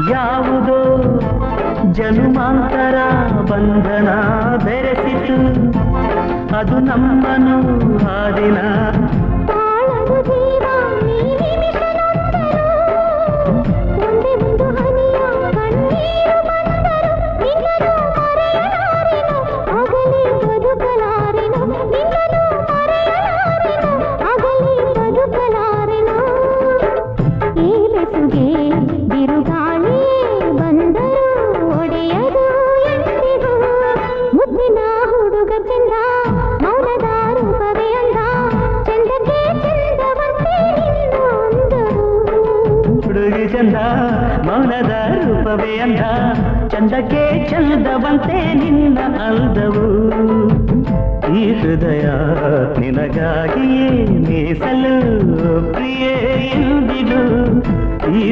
ಯಾವುದೋ ಜನುಮಾಂತರ ಬಂಧನ ಬೆರೆಸಿತು ಅದು ನಮ್ಮನು ಹಾದಿನ ಚಂದ ಮೌನದ ರೂಪವೇ ಅಂದ ಚಂದಕ್ಕೆ ಚಂದವಂತೆ ನಿನ್ನ ಅಂದವು ಈ ಹೃದಯ ನಿನಗಾಗಿಯೇ ಮೀಸಲು ಪ್ರಿಯೆ ಎಂದಿಗೂ ಈ